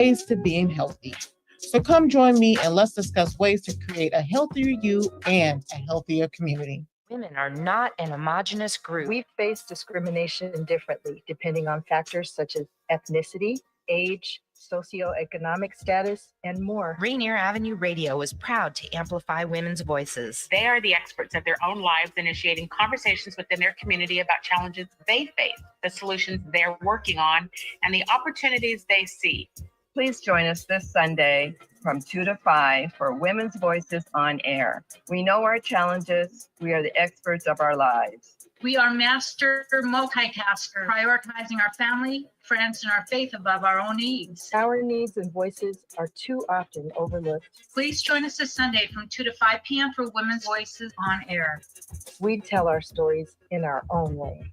ways to being healthy. So come join me and let's discuss ways to create a healthier you and a healthier community. Women are not an homogenous group. We face discrimination differently depending on factors such as ethnicity, age, socioeconomic status, and more. Rainier Avenue Radio is proud to amplify women's voices. They are the experts of their own lives, initiating conversations within their community about challenges they face, the solutions they're working on, and the opportunities they see. Please join us this Sunday from 2 to 5 for Women's Voices on Air. We know our challenges. We are the experts of our lives. We are master multitaskers, prioritizing our family, friends, and our faith above our own needs. Our needs and voices are too often overlooked. Please join us this Sunday from 2 to 5 p.m. for Women's Voices on Air. We tell our stories in our own way.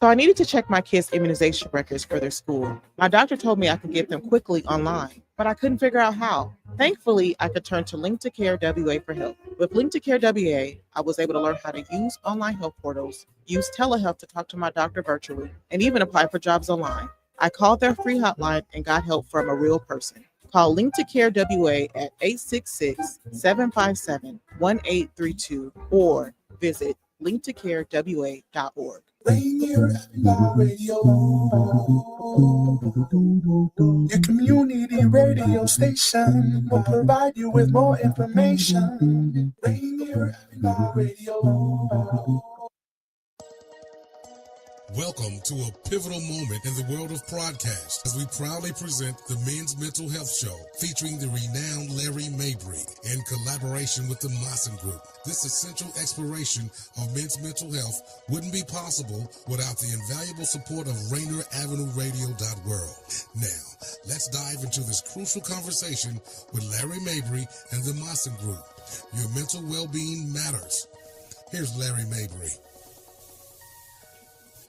So I needed to check my kids' immunization records for their school. My doctor told me I could get them quickly online, but I couldn't figure out how. Thankfully, I could turn to Link to Care WA for help. With Link to Care WA, I was able to learn how to use online health portals, use telehealth to talk to my doctor virtually, and even apply for jobs online. I called their free hotline and got help from a real person. Call Link to Care WA at 866-757-1832 or visit linktocarewa.org. Rainier Avenue Radio, your community radio station will provide you with more information. Rainier Avenue Radio. Welcome to a pivotal moment in the world of broadcast as we proudly present the Men's Mental Health Show featuring the renowned Larry Mabry in collaboration with the Maassen Group. This essential exploration of men's mental health wouldn't be possible without the invaluable support of Rainier Avenue Radio.world. Now, let's dive into this crucial conversation with Larry Mabry and the Maassen Group. Your mental well-being matters. Here's Larry Mabry.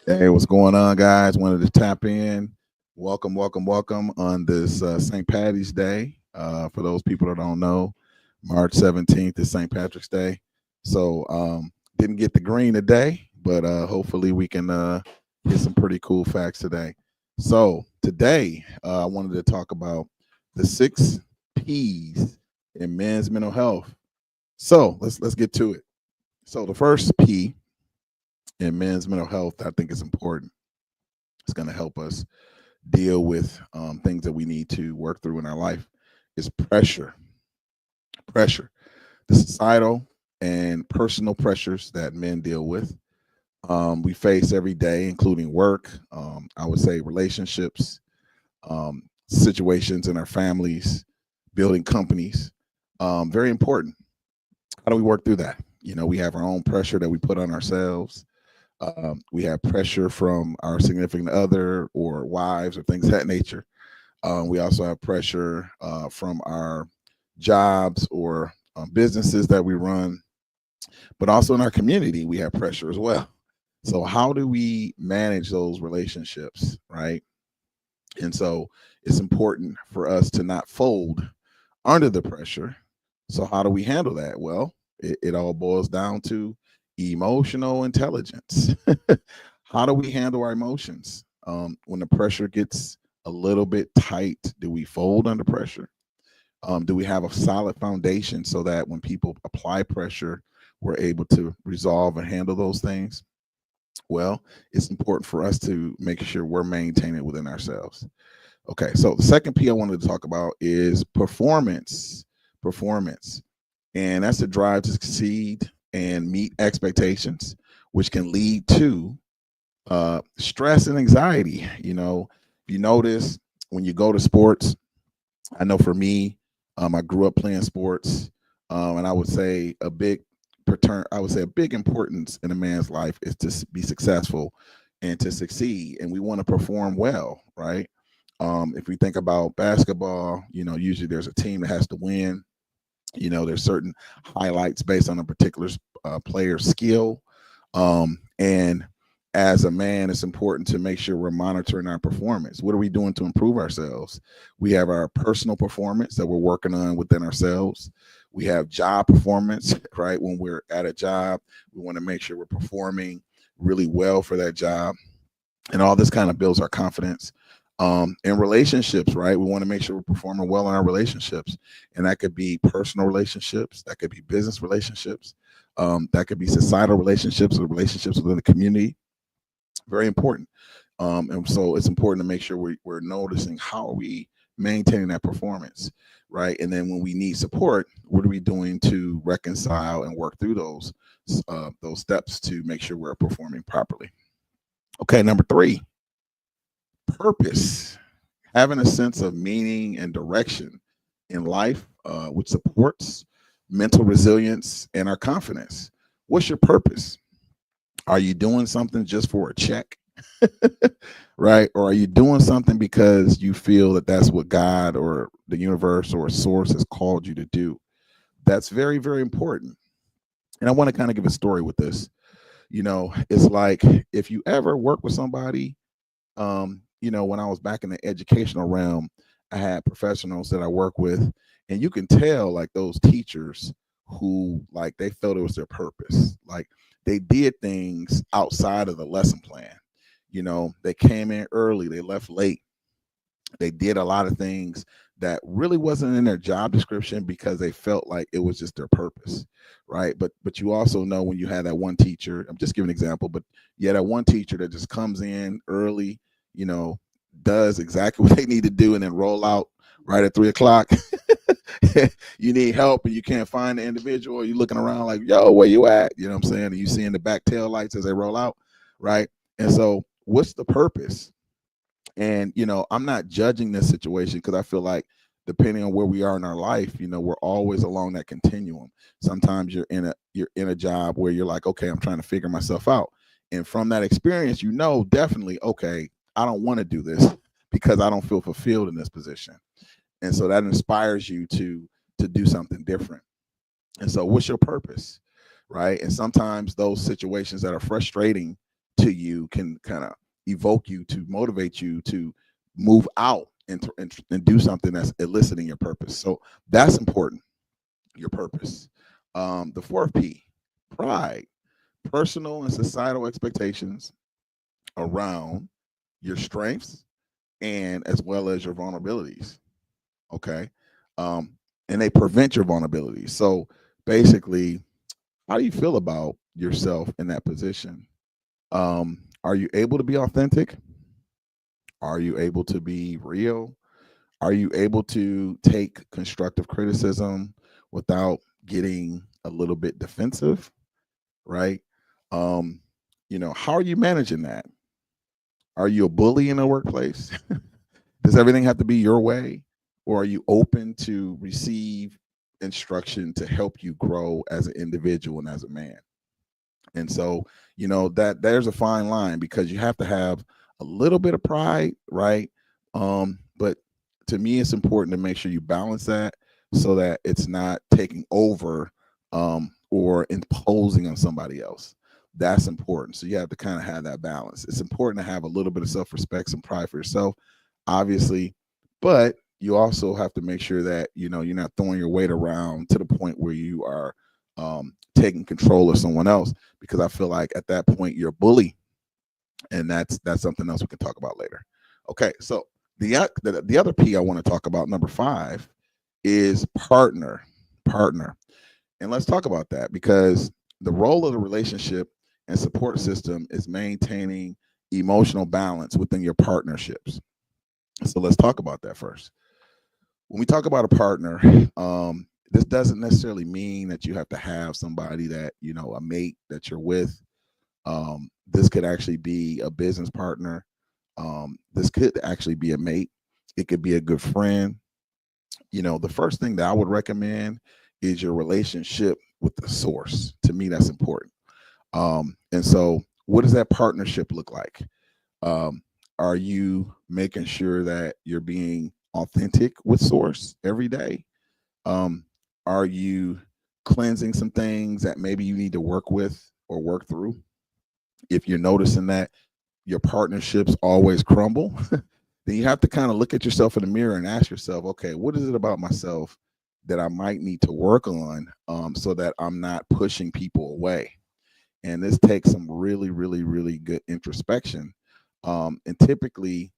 Hey, what's going on, guys? Wanted to tap in. Welcome on this St. Patty's Day. For those people that don't know, March 17th is St. Patrick's Day. So didn't get the green today, but hopefully we can get some pretty cool facts today. So today I wanted to talk about the 6 P's in men's mental health. So let's get to it. So the first P in men's mental health, I think, is important. It's going to help us deal with things that we need to work through in our life. Is pressure. The societal and personal pressures that men deal with, we face every day, including work. I would say relationships, situations in our families, building companies. Very important. How do we work through that? You know, we have our own pressure that we put on ourselves. We have pressure from our significant other or wives or things of that nature. We also have pressure from our jobs or businesses that we run, but also in our community, we have pressure as well. So how do we manage those relationships, right? And so it's important for us to not fold under the pressure. So how do we handle that? Well, it all boils down to emotional intelligence. How do we handle our emotions? When the pressure gets a little bit tight, do we fold under pressure? Do we have a solid foundation so that when people apply pressure, we're able to resolve and handle those things? Well, it's important for us to make sure we're maintaining it within ourselves. Okay, so the second P I wanted to talk about is performance. And that's the drive to succeed and meet expectations, which can lead to stress and anxiety. You know, if you notice when you go to sports, I know for me, I grew up playing sports, and I would say a big importance in a man's life is to be successful and to succeed, and we want to perform well, right? If we think about basketball, you know, usually there's a team that has to win. You know, there's certain highlights based on a particular player's skill. And as a man, it's important to make sure we're monitoring our performance. What are we doing to improve ourselves? We have our personal performance that we're working on within ourselves. We have job performance, right? When we're at a job, we want to make sure we're performing really well for that job. And all this kind of builds our confidence. In relationships, right? We want to make sure we're performing well in our relationships, and that could be personal relationships, that could be business relationships, that could be societal relationships or relationships within the community. Very important. And so it's important to make sure we're noticing how are we maintaining that performance, right? And then when we need support, what are we doing to reconcile and work through those steps to make sure we're performing properly? Okay, number 3, purpose. Having a sense of meaning and direction in life, which supports mental resilience and our confidence. What's your purpose? Are you doing something just for a check? Right? Or are you doing something because you feel that that's what God or the universe or a source has called you to do? That's very, very important. And I want to kind of give a story with this. It's like if you ever work with somebody, when I was back in the educational realm, I had professionals that I work with, and you can tell like those teachers who like they felt it was their purpose. Like they did things outside of the lesson plan. They came in early, they left late. They did a lot of things that really wasn't in their job description because they felt like it was just their purpose, right? But you also know when you have that one teacher, I'm just giving an example, but you had that one teacher that just comes in early, does exactly what they need to do and then roll out right at 3:00. You need help and you can't find the individual. You're looking around like, yo, where you at? You know what I'm saying? And you seeing the back tail lights as they roll out, right? And so what's the purpose? And, I'm not judging this situation because I feel like depending on where we are in our life, we're always along that continuum. Sometimes you're in a job where you're like, okay, I'm trying to figure myself out. And from that experience, definitely, okay, I don't want to do this because I don't feel fulfilled in this position. And so that inspires you to do something different. And so what's your purpose, right? And sometimes those situations that are frustrating to you can kind of evoke you to motivate you to move out and do something that's eliciting your purpose. So that's important, your purpose. The 4th P, pride, personal and societal expectations around your strengths and as well as your vulnerabilities. Okay. And they prevent your vulnerabilities. So basically, how do you feel about yourself in that position? Are you able to be authentic? Are you able to be real? Are you able to take constructive criticism without getting a little bit defensive? Right? How are you managing that? Are you a bully in a workplace? Does everything have to be your way? Or are you open to receive instruction to help you grow as an individual and as a man? And so, that there's a fine line because you have to have a little bit of pride, right? But to me, it's important to make sure you balance that so that it's not taking over or imposing on somebody else. That's important. So you have to kind of have that balance. It's important to have a little bit of self-respect, some pride for yourself, obviously, but you also have to make sure that, you're not throwing your weight around to the point where you are taking control of someone else, because I feel like at that point you're a bully, and that's something else we can talk about later. Okay, so the other P I want to talk about, number 5, is partner. And let's talk about that, because the role of the relationship and support system is maintaining emotional balance within your partnerships. So let's talk about that first. When we talk about a partner, this doesn't necessarily mean that you have to have somebody that, a mate that you're with. This could actually be a business partner. This could actually be a mate. It could be a good friend. The first thing that I would recommend is your relationship with the source. To me, that's important. And so what does that partnership look like? Are you making sure that you're being authentic with source every day? Are you cleansing some things that maybe you need to work with or work through? If you're noticing that your partnerships always crumble, then you have to kind of look at yourself in the mirror and ask yourself, okay, what is it about myself that I might need to work on so that I'm not pushing people away? And this takes some really, really, really good introspection. And typically,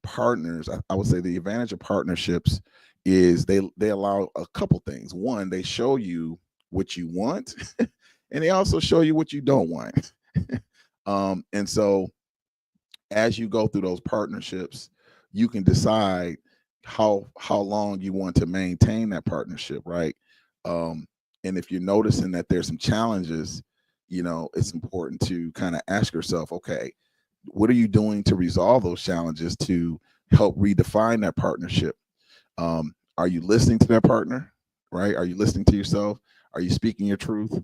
partners, I would say the advantage of partnerships is they allow a couple things. One, they show you what you want, and they also show you what you don't want. And so as you go through those partnerships, you can decide how long you want to maintain that partnership, right? And if you're noticing that there's some challenges, it's important to kind of ask yourself, okay, what are you doing to resolve those challenges to help redefine that partnership? Are you listening to that partner, right? Are you listening to yourself? Are you speaking your truth?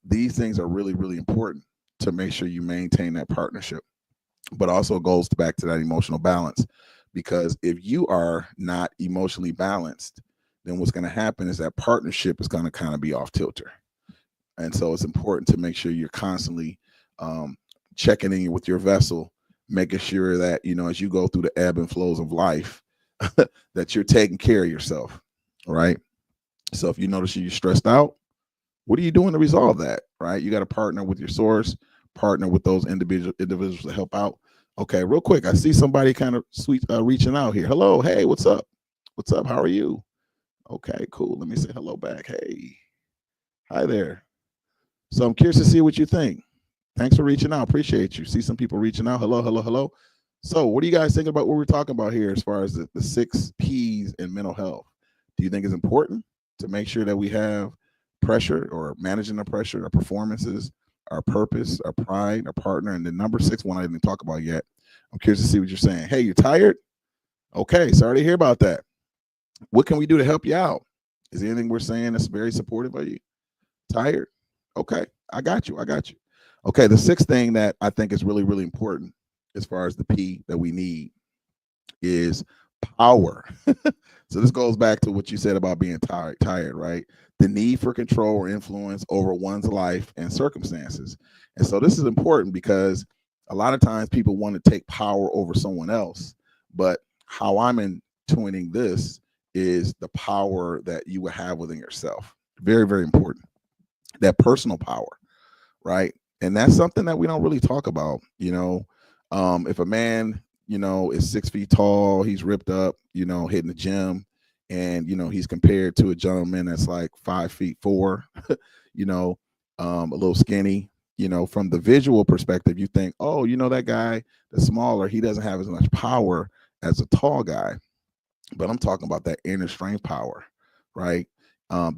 These things are really, really important to make sure you maintain that partnership. But also goes back to that emotional balance, because if you are not emotionally balanced, then what's going to happen is that partnership is going to kind of be off kilter. And so it's important to make sure you're constantly checking in with your vessel, making sure that, as you go through the ebb and flows of life, that you're taking care of yourself, right? So if you notice you're stressed out, what are you doing to resolve that, right? You got to partner with your source, partner with those individuals to help out. Okay, real quick, I see somebody kind of sweet reaching out here. Hello, hey, what's up? What's up? How are you? Okay, cool. Let me say hello back. Hey, hi there. So I'm curious to see what you think. Thanks for reaching out. Appreciate you. See some people reaching out. Hello, hello, hello. So what do you guys think about what we're talking about here as far as the 6 P's in mental health? Do you think it's important to make sure that we have pressure, or managing the pressure, our performances, our purpose, our pride, our partner, and the number 6 one I didn't talk about yet? I'm curious to see what you're saying. Hey, you're tired? Okay, sorry to hear about that. What can we do to help you out? Is there anything we're saying that's very supportive of you? Tired? Okay, I got you. Okay, the 6th thing that I think is really, really important as far as the P that we need is power. So this goes back to what you said about being tired, right? The need for control or influence over one's life and circumstances. And so this is important because a lot of times people want to take power over someone else, but how I'm intuiting this is the power that you will have within yourself. Very, very important. That personal power, right? And that's something that we don't really talk about. If a man, is 6 feet tall, he's ripped up, hitting the gym, and, he's compared to a gentleman that's like 5'4", a little skinny, from the visual perspective, you think, oh, that guy that's smaller, he doesn't have as much power as a tall guy. But I'm talking about that inner strength power, right?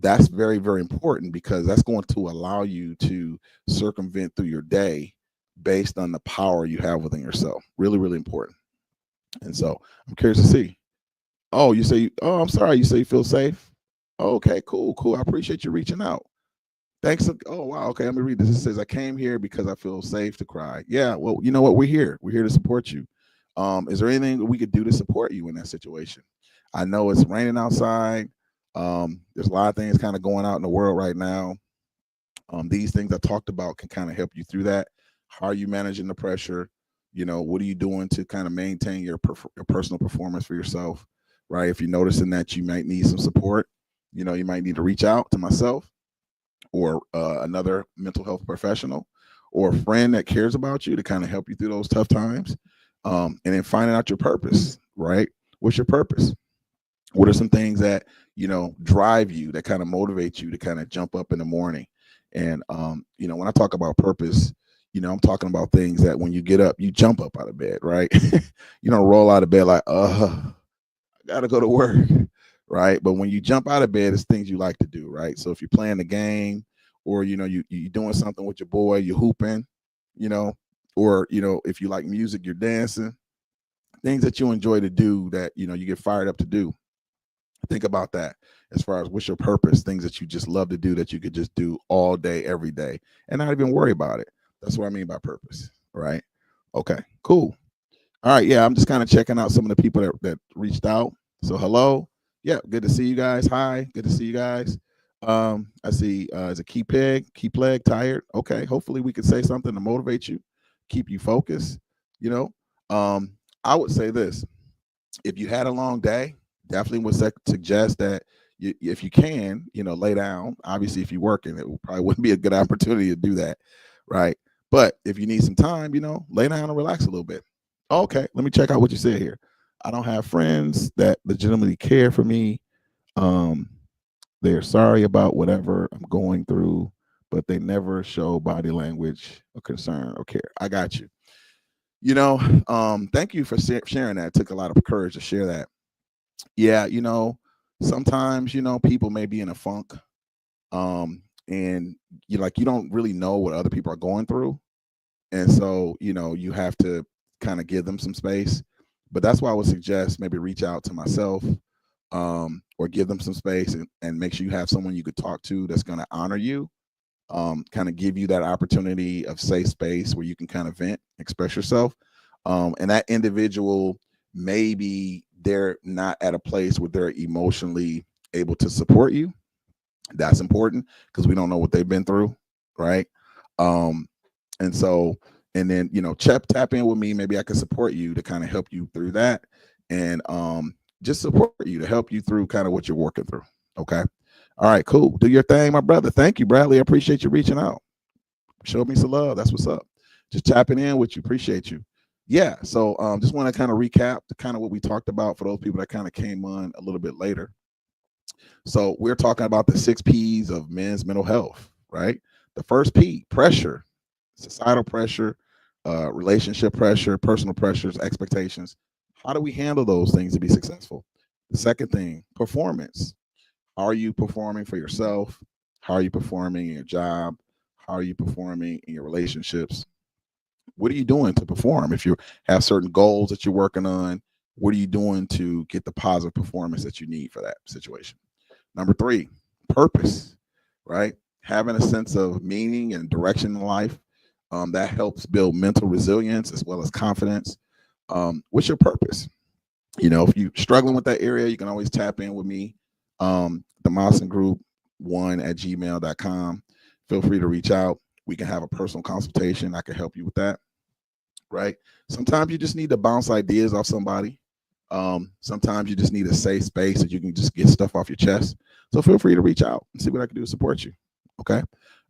That's very, very important, because that's going to allow you to circumvent through your day based on the power you have within yourself. Really, really important. And so I'm curious to see. Oh, you say, oh, I'm sorry. You say you feel safe? Oh, okay, cool. I appreciate you reaching out. Thanks. Oh, wow. Okay, let me read this. It says, I came here because I feel safe to cry. Yeah, well, you know what? We're here. We're here to support you. Is there anything we could do to support you in that situation? I know it's raining outside. There's a lot of things kind of going out in the world right now. These things I talked about can kind of help you through that. How are you managing the pressure? What are you doing to kind of maintain your personal performance for yourself, right? If you're noticing that you might need some support, you might need to reach out to myself or another mental health professional or a friend that cares about you to kind of help you through those tough times. And then finding out your purpose, right? What's your purpose? What are some things that, drive you, that kind of motivate you to kind of jump up in the morning? And, when I talk about purpose, I'm talking about things that when you get up, you jump up out of bed, right? You don't roll out of bed like, I got to go to work, right? But when you jump out of bed, it's things you like to do, right? So if you're playing the game or, you're doing something with your boy, you're hooping, or, if you like music, you're dancing, things that you enjoy to do that, you get fired up to do. Think about that as far as what's your purpose, things that you just love to do that you could just do all day, every day, and not even worry about it. That's what I mean by purpose, right? Okay, cool. All right, yeah, I'm just kind of checking out some of the people that reached out. So hello. Yeah, good to see you guys. Hi, good to see you guys. I see is a key leg, tired. Okay, hopefully we can say something to motivate you, keep you focused. I would say this: if you had a long day, definitely would suggest that if you can, lay down. Obviously, if you're working, it probably wouldn't be a good opportunity to do that, right? But if you need some time, lay down and relax a little bit. Okay, let me check out what you said here. I don't have friends that legitimately care for me. Um, they're sorry about whatever I'm going through, but they never show body language or concern or care. I got you. Thank you for sharing that. It took a lot of courage to share that. Yeah, sometimes, people may be in a funk, and you don't really know what other people are going through. And so, you have to kind of give them some space. But that's why I would suggest maybe reach out to myself, or give them some space, and make sure you have someone you could talk to that's going to honor you, kind of give you that opportunity of safe space where you can kind of vent, express yourself. And that individual, maybe they're not at a place where they're emotionally able to support you. That's important because we don't know what they've been through, right? And so, and then, tap in with me. Maybe I can support you to kind of help you through that, and just support you to help you through kind of what you're working through. Okay. All right, cool. Do your thing, my brother. Thank you, Bradley. I appreciate you reaching out. Show me some love. That's what's up. Just tapping in with you. Appreciate you. Yeah. So just want to kind of recap kind of what we talked about for those people that kind of came on a little bit later. So we're talking about the 6 P's of men's mental health, right? The first P, pressure, societal pressure, relationship pressure, personal pressures, expectations. How do we handle those things to be successful? The second thing, performance. Are you performing for yourself? How are you performing in your job? How are you performing in your relationships? What are you doing to perform? If you have certain goals that you're working on, what are you doing to get the positive performance that you need for that situation? Number 3, purpose, right? Having a sense of meaning and direction in life, that helps build mental resilience as well as confidence. What's your purpose? If you're struggling with that area, you can always tap in with me. The Maassen Group 1@gmail.com. Feel free to reach out. We can have a personal consultation. I can help you with that, right? Sometimes you just need to bounce ideas off somebody. Sometimes you just need a safe space that you can just get stuff off your chest. So feel free to reach out and see what I can do to support you. Okay.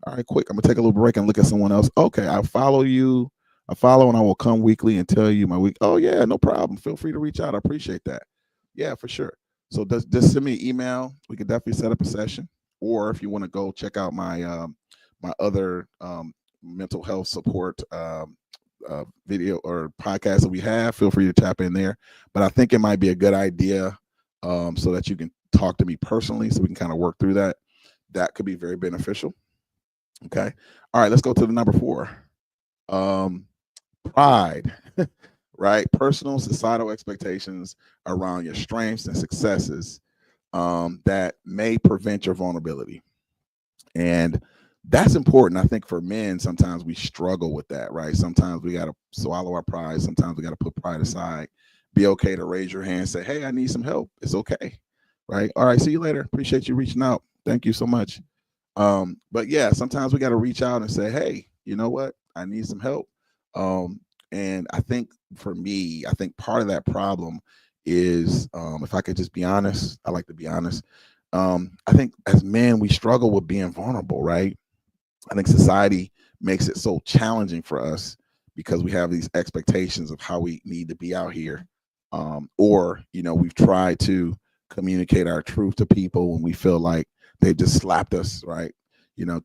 All right, quick. I'm gonna take a little break and look at someone else. Okay, I follow you. I follow, and I will come weekly and tell you my week. Oh yeah, no problem. Feel free to reach out. I appreciate that. Yeah, for sure. So just send me an email. We could definitely set up a session. Or if you want to go check out my my other mental health support video or podcast that we have, feel free to tap in there. But I think it might be a good idea, so that you can talk to me personally, so we can kind of work through that. That could be very beneficial. Okay. All right, let's go to the number 4. Pride, right? Personal societal expectations around your strengths and successes, that may prevent your vulnerability. And that's important. I think for men, sometimes we struggle with that, right? Sometimes we got to swallow our pride. Sometimes we got to put pride aside. Be okay to raise your hand, say, hey, I need some help. It's okay, right? All right, see you later. Appreciate you reaching out. Thank you so much. But yeah, sometimes we got to reach out and say, hey, you know what? I need some help. And I think for me, I think part of that problem is, if I could just be honest, I like to be honest. I think as men, we struggle with being vulnerable, right? I think society makes it so challenging for us because we have these expectations of how we need to be out here. Or, we've tried to communicate our truth to people when we feel like they just slapped us, right?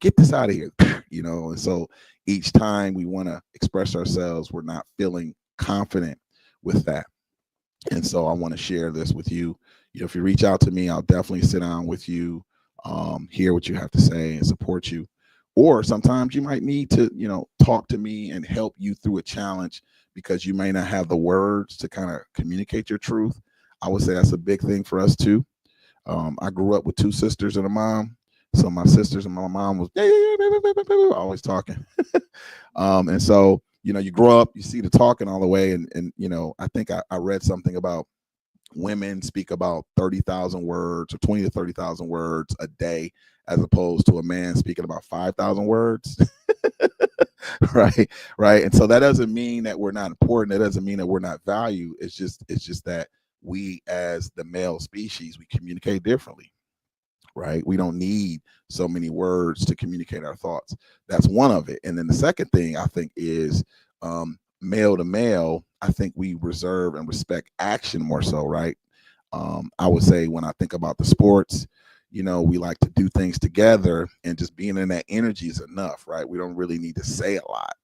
Get this out of here, and so each time we want to express ourselves, we're not feeling confident with that. And so I want to share this with you. If you reach out to me, I'll definitely sit down with you, hear what you have to say and support you. Or sometimes you might need to, talk to me and help you through a challenge because you may not have the words to kind of communicate your truth. I would say that's a big thing for us too. I grew up with 2 sisters and a mom. So my sisters and my mom was always talking. And so, you grow up, you see the talking all the way. And I think I read something about women speak about 30,000 words or 20 to 30,000 words a day, as opposed to a man speaking about 5,000 words. Right. And so that doesn't mean that we're not important. That doesn't mean that we're not valued. It's just that we, as the male species, we communicate differently. Right. We don't need so many words to communicate our thoughts. That's one of it. And then the second thing I think is, male to male, I think we reserve and respect action more so, right? I would say when I think about the sports, we like to do things together, and just being in that energy is enough, right? We don't really need to say a lot.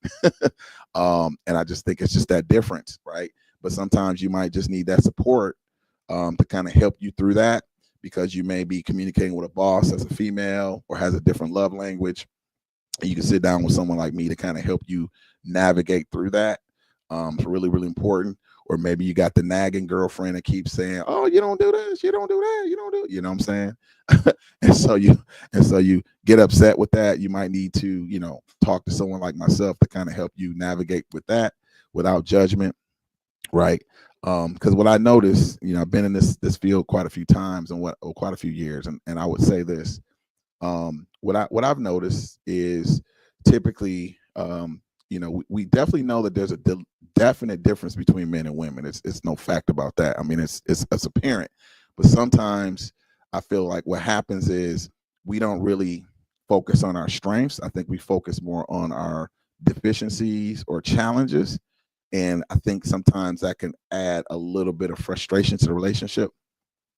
And I just think it's just that difference, right? But sometimes you might just need that support to kind of help you through that, because you may be communicating with a boss as a female or has a different love language. And you can sit down with someone like me to kind of help you navigate through that. It's really, really important. Or maybe you got the nagging girlfriend that keeps saying, "Oh, you don't do this, you don't do that, you don't do," you know what I'm saying? and so you get upset with that. You might need to, talk to someone like myself to kind of help you navigate with that without judgment, right? Because what I noticed, I've been in this field quite a few times and quite a few years, and I would say this. What I've noticed is typically, we definitely know that there's a definite difference between men and women. It's no fact about that. I mean, it's apparent, but sometimes I feel like what happens is we don't really focus on our strengths. I think we focus more on our deficiencies or challenges, and I think sometimes that can add a little bit of frustration to the relationship,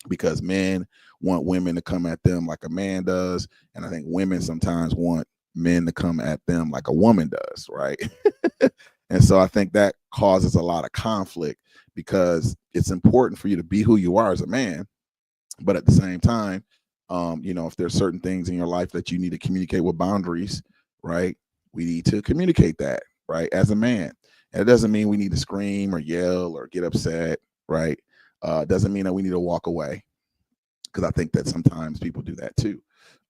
because men want women to come at them like a man does, and I think women sometimes want men to come at them like a woman does, right? And so I think that causes a lot of conflict, because it's important for you to be who you are as a man, but at the same time, if there's certain things in your life that you need to communicate with boundaries, right? We need to communicate that, right, as a man. And it doesn't mean we need to scream or yell or get upset, right? It doesn't mean that we need to walk away, because I think that sometimes people do that too,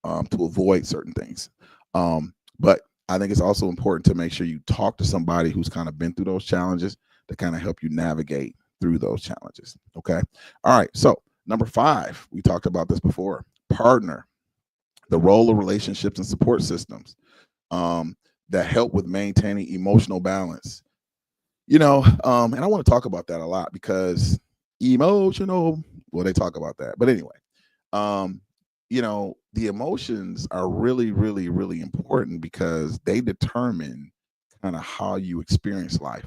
to avoid certain things. But I think it's also important to make sure you talk to somebody who's kind of been through those challenges to kind of help you navigate through those challenges. Okay. All right. So number 5, we talked about this before: partner, the role of relationships and support systems that help with maintaining emotional balance. And I want to talk about that a lot, because they talk about that. But anyway, the emotions are really, really, really important, because they determine kind of how you experience life,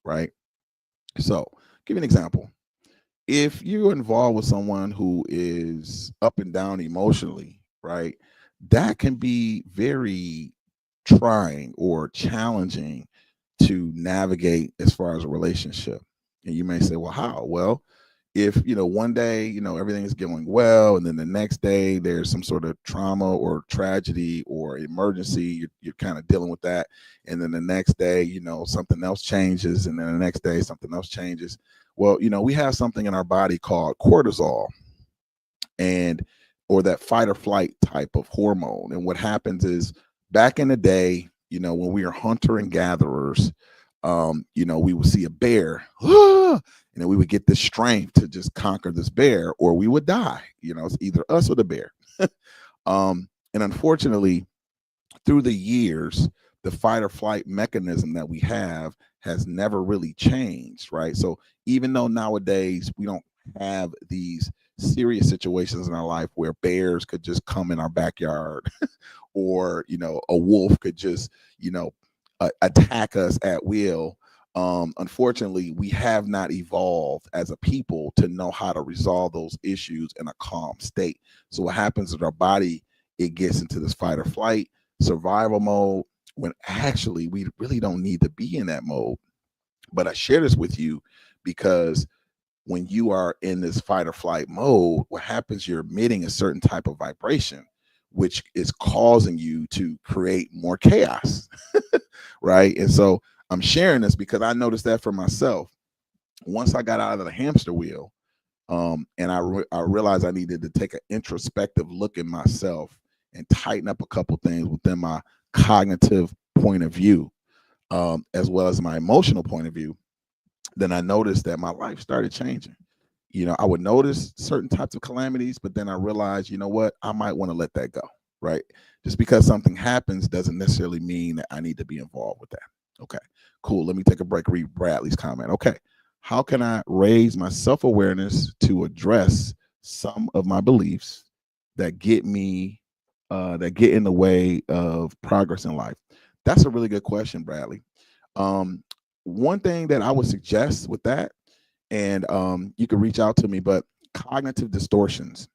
right? So, give you an example. If you're involved with someone who is up and down emotionally, right, that can be very trying or challenging to navigate as far as a relationship. And you may say, well, how? Well, if one day everything is going well, and then the next day there's some sort of trauma or tragedy or emergency, you're kind of dealing with that, and then the next day something else changes, and then the next day something else changes. Well, we have something in our body called cortisol, or that fight or flight type of hormone. And what happens is, back in the day, when we are hunter and gatherers, we would see a bear, and then we would get the strength to just conquer this bear, or we would die. It's either us or the bear. And unfortunately, through the years, the fight or flight mechanism that we have has never really changed, right? So even though nowadays we don't have these serious situations in our life where bears could just come in our backyard, or a wolf could just attack us at will, unfortunately, we have not evolved as a people to know how to resolve those issues in a calm state. So what happens is our body, it gets into this fight or flight survival mode, when actually we really don't need to be in that mode. But I share this with you because when you are in this fight or flight mode, what happens, you're emitting a certain type of vibration, which is causing you to create more chaos, right? And so I'm sharing this because I noticed that for myself. Once I got out of the hamster wheel, and I realized I needed to take an introspective look at myself and tighten up a couple things within my cognitive point of view, as well as my emotional point of view, then I noticed that my life started changing. I would notice certain types of calamities, but then I realized, what, I might want to let that go, right? Just because something happens doesn't necessarily mean that I need to be involved with that. Okay, cool. Let me take a break, read Bradley's comment. Okay, how can I raise my self-awareness to address some of my beliefs that get in the way of progress in life? That's a really good question, Bradley. one thing that I would suggest with that, and you can reach out to me, but cognitive distortions.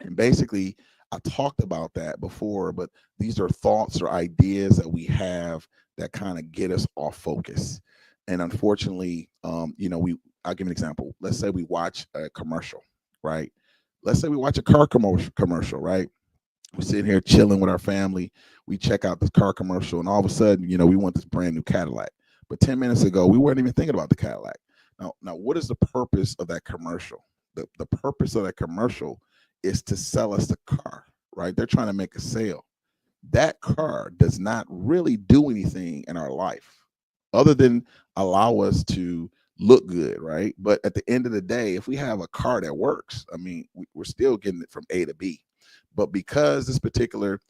And basically, I talked about that before, but these are thoughts or ideas that we have that kind of get us off focus. And unfortunately, I'll give an example. Let's say we watch a commercial, right? Let's say we watch a car commercial, right? We're sitting here chilling with our family. We check out this car commercial, and all of a sudden, we want this brand new Cadillac. But 10 minutes ago, we weren't even thinking about the Cadillac. Now, what is the purpose of that commercial? The purpose of that commercial is to sell us the car, right? They're trying to make a sale. That car does not really do anything in our life other than allow us to look good, right? But at the end of the day, if we have a car that works, I mean, we're still getting it from A to B. But because this particular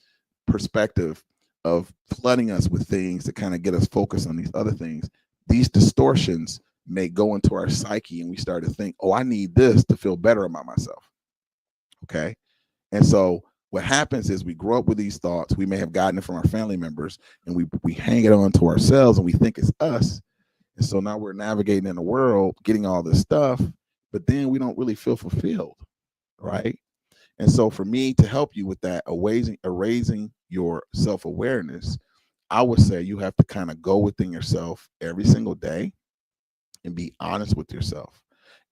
perspective of flooding us with things to kind of get us focused on these other things, these distortions may go into our psyche, and we start to think, oh, I need this to feel better about myself. Okay. And so what happens is we grow up with these thoughts. We may have gotten it from our family members, and we hang it on to ourselves, and we think it's us. And so now we're navigating in the world, getting all this stuff, but then we don't really feel fulfilled, right? And so for me to help you with that, erasing your self-awareness, I would say you have to kind of go within yourself every single day and be honest with yourself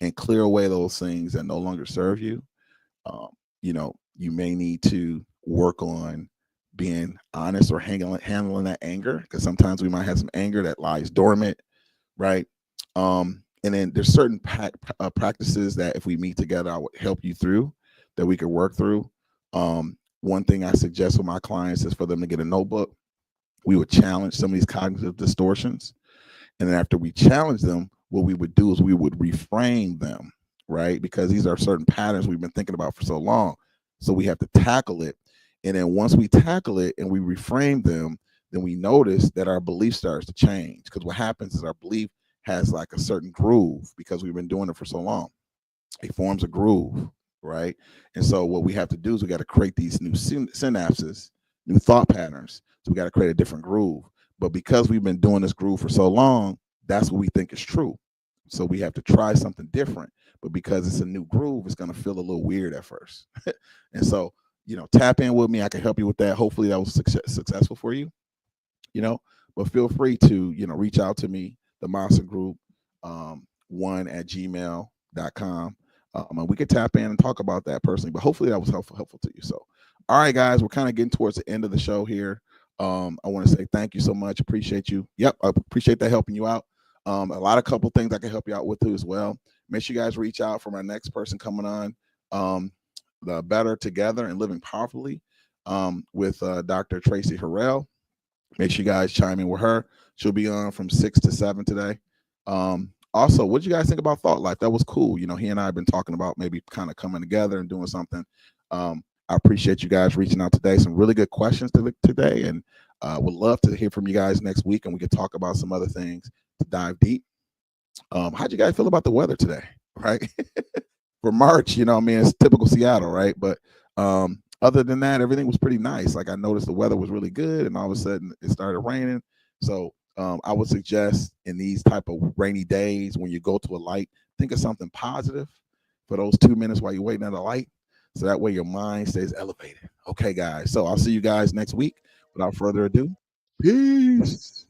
and clear away those things that no longer serve you. You may need to work on being honest or handling that anger, because sometimes we might have some anger that lies dormant, right? And then there's certain practices that if we meet together, I would help you through, that we could work through. One thing I suggest with my clients is for them to get a notebook. We would challenge some of these cognitive distortions. And then after we challenge them, what we would do is we would reframe them, right? Because these are certain patterns we've been thinking about for so long. So we have to tackle it. And then once we tackle it and we reframe them, then we notice that our belief starts to change. Because what happens is our belief has like a certain groove, because we've been doing it for so long. It forms a groove, right? And so what we have to do is we got to create these new synapses, new thought patterns. So we got to create a different groove. But because we've been doing this groove for so long, that's what we think is true. So we have to try something different. But because it's a new groove, it's going to feel a little weird at first. And so, tap in with me. I can help you with that. Hopefully that was successful for you, but feel free to, reach out to me, the Maassen Group, 1@gmail.com. And we could tap in and talk about that personally, but hopefully that was helpful to you. So, all right, guys, we're kind of getting towards the end of the show here. I want to say thank you so much. Appreciate you. Yep. I appreciate that helping you out. A couple things I can help you out with too as well. Make sure you guys reach out for my next person coming on, the Better Together and Living Powerfully, with Dr. Tracy Harrell. Make sure you guys chime in with her. She'll be on from 6 to 7 today. Also, what did you guys think about Thought Life? That was cool. He and I have been talking about maybe kind of coming together and doing something. I appreciate you guys reaching out today. Some really good questions today, and would love to hear from you guys next week, and we could talk about some other things to dive deep. How'd you guys feel about the weather today? Right? For March, it's typical Seattle, right? But other than that, everything was pretty nice. Like, I noticed the weather was really good, and all of a sudden it started raining. So I would suggest in these type of rainy days, when you go to a light, think of something positive for those 2 minutes while you're waiting at a light. So that way your mind stays elevated. Okay, guys. So I'll see you guys next week. Without further ado, peace.